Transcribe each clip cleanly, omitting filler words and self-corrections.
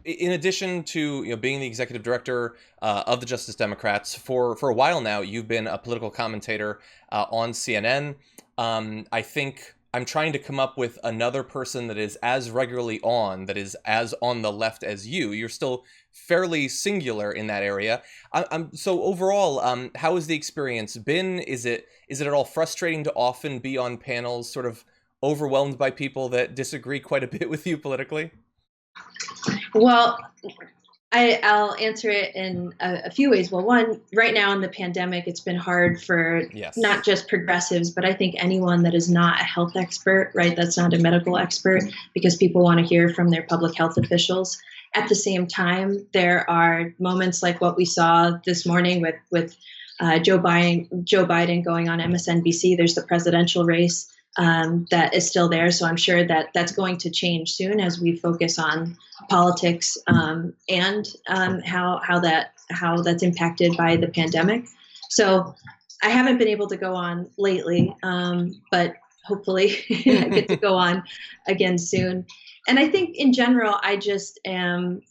in addition to being the executive director of the Justice Democrats for a while now, you've been a political commentator on CNN. I think I'm trying to come up with another person that is as regularly on, that is as on the left as you. You're still fairly singular in that area. So overall, how has the experience been? Is it at all frustrating to often be on panels, sort of overwhelmed by people that disagree quite a bit with you politically? Well, I'll answer it in a few ways. Well, one, right now in the pandemic, it's been hard for not Yes. just progressives, but I think anyone that is not a health expert, right? That's not a medical expert, because people want to hear from their public health officials. At the same time, there are moments like what we saw this morning with Joe Biden going on MSNBC. There's the presidential race that is still there. So I'm sure that that's going to change soon as we focus on politics and how that's impacted by the pandemic. So I haven't been able to go on lately, but hopefully I get to go on again soon. And I think in general, I just am,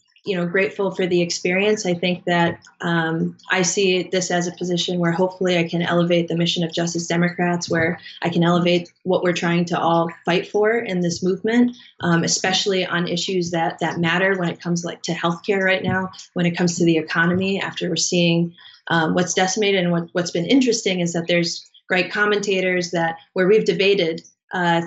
grateful for the experience. I think that I see this as a position where hopefully I can elevate the mission of Justice Democrats, where I can elevate what we're trying to all fight for in this movement, especially on issues that matter when it comes to healthcare right now, when it comes to the economy. After we're seeing what's decimated, and what's been interesting is that there's great commentators that where we've debated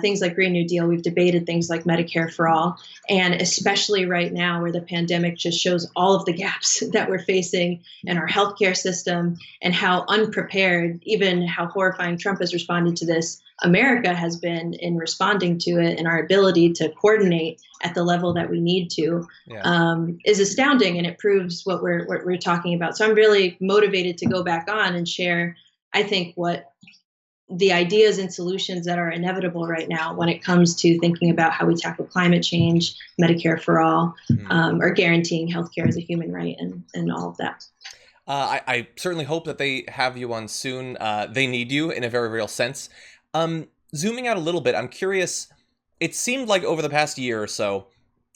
things like Green New Deal, we've debated things like Medicare for all, and especially right now where the pandemic just shows all of the gaps that we're facing in our healthcare system and how unprepared, even how horrifying Trump has responded to this, America has been in responding to it, and our ability to coordinate at the level that we need to Yeah. is astounding, and it proves what we're talking about. So I'm really motivated to go back on and share, I think, what the ideas and solutions that are inevitable right now when it comes to thinking about how we tackle climate change, Medicare for all, Hmm. or guaranteeing healthcare as a human right, and all of that. I certainly hope that they have you on soon. They need you in a very real sense. Zooming out a little bit, I'm curious. It seemed like over the past year or so,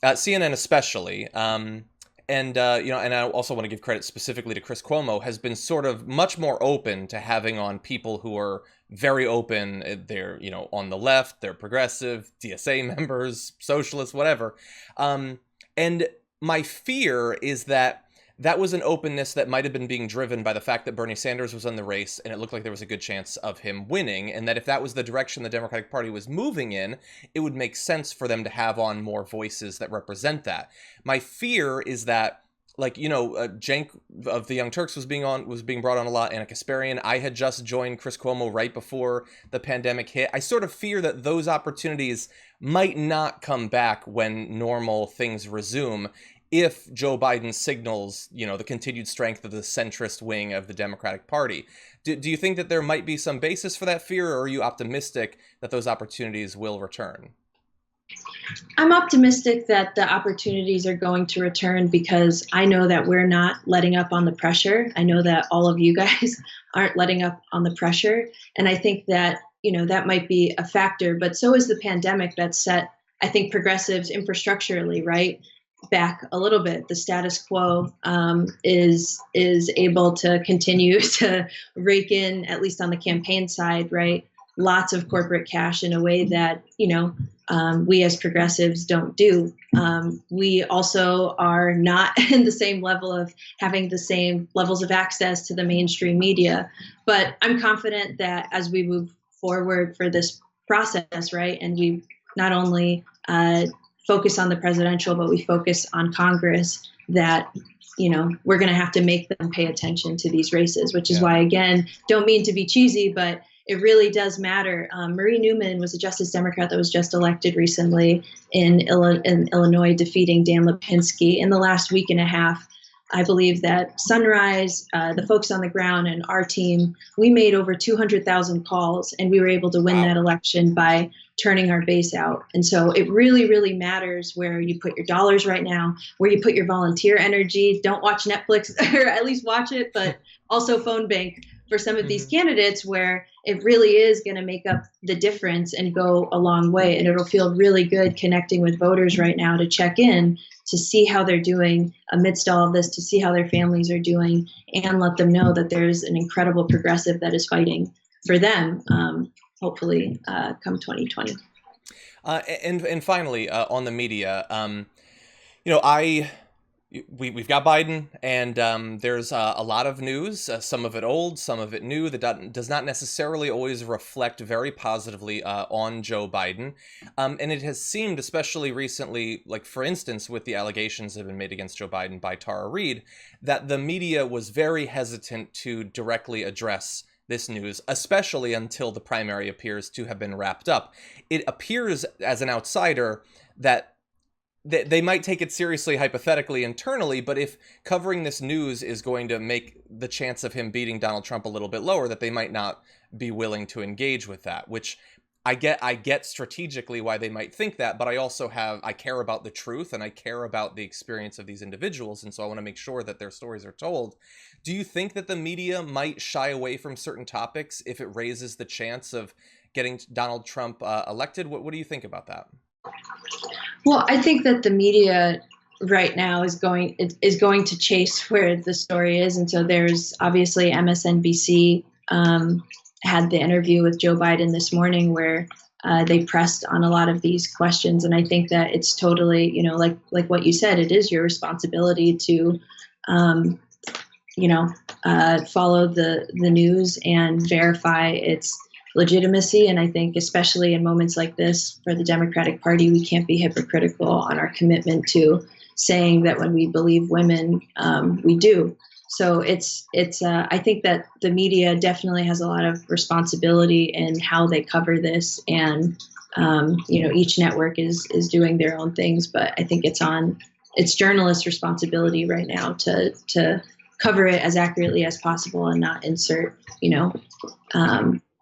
CNN especially, and I also want to give credit specifically to Chris Cuomo, has been sort of much more open to having on people who are very open. They're on the left, they're progressive, DSA members, socialists, whatever. And my fear is that that was an openness that might have been being driven by the fact that Bernie Sanders was in the race and it looked like there was a good chance of him winning, and that if that was the direction the Democratic Party was moving in, it would make sense for them to have on more voices that represent that. My fear is that, Cenk of the Young Turks was being brought on a lot. Anna Kasparian. I had just joined Chris Cuomo right before the pandemic hit. I sort of fear that those opportunities might not come back when normal things resume, if Joe Biden signals, the continued strength of the centrist wing of the Democratic Party. Do you think that there might be some basis for that fear, or are you optimistic that those opportunities will return? I'm optimistic that the opportunities are going to return because I know that we're not letting up on the pressure. I know that all of you guys aren't letting up on the pressure. And I think that, that might be a factor, but so is the pandemic that set, I think, progressives infrastructurally, right, back a little bit. The status quo is able to continue to rake in, at least on the campaign side, right, lots of corporate cash in a way that we as progressives don't do. We also are not in the same level of having the same levels of access to the mainstream media. But I'm confident that as we move forward for this process, right, and we not only focus on the presidential, but we focus on Congress, that we're going to have to make them pay attention to these races, which is Yeah. why, again, don't mean to be cheesy, but it really does matter. Marie Newman was a Justice Democrat that was just elected recently in Illinois, defeating Dan Lipinski. In the last week and a half, I believe that Sunrise, the folks on the ground, and our team, we made over 200,000 calls, and we were able to win Wow. that election by turning our base out. And so it really, really matters where you put your dollars right now, where you put your volunteer energy. Don't watch Netflix, or at least watch it, but also phone bank for some of these candidates where it really is going to make up the difference and go a long way. And it'll feel really good connecting with voters right now to check in, to see how they're doing amidst all of this, to see how their families are doing, and let them know that there's an incredible progressive that is fighting for them, hopefully come 2020. And finally, on the media, we've got Biden, and there's a lot of news, some of it old, some of it new, that does not necessarily always reflect very positively on Joe Biden. And it has seemed, especially recently, like for instance, with the allegations that have been made against Joe Biden by Tara Reade, that the media was very hesitant to directly address this news, especially until the primary appears to have been wrapped up. It appears, as an outsider, that they might take it seriously hypothetically internally, but if covering this news is going to make the chance of him beating Donald Trump a little bit lower, that they might not be willing to engage with that, which I get strategically why they might think that, but I care about the truth and I care about the experience of these individuals, and so I want to make sure that their stories are told. Do you think that the media might shy away from certain topics if it raises the chance of getting Donald Trump elected? What do you think about that? Well, I think that the media right now is going to chase where the story is, and so there's obviously MSNBC had the interview with Joe Biden this morning where they pressed on a lot of these questions, and I think that it's totally, like what you said, it is your responsibility to follow the news and verify its legitimacy. And I think especially in moments like this for the Democratic Party, we can't be hypocritical on our commitment to saying that when we believe women, we do. So I think that the media definitely has a lot of responsibility in how they cover this, and each network is doing their own things, but I think it's journalists' responsibility right now to cover it as accurately as possible and not insert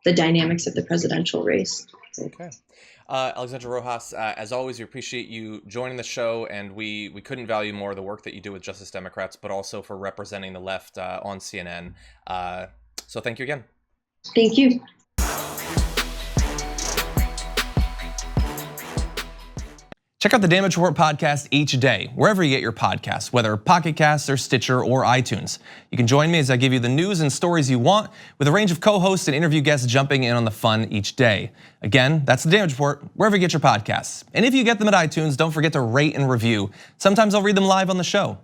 the dynamics of the presidential race. Okay. Alexandria Rojas, as always, we appreciate you joining the show, and we couldn't value more the work that you do with Justice Democrats, but also for representing the left on CNN. So thank you again. Thank you. Check out the Damage Report podcast each day, wherever you get your podcasts, whether Pocket Casts or Stitcher or iTunes. You can join me as I give you the news and stories you want, with a range of co-hosts and interview guests jumping in on the fun each day. Again, that's the Damage Report, wherever you get your podcasts. And if you get them at iTunes, don't forget to rate and review. Sometimes I'll read them live on the show.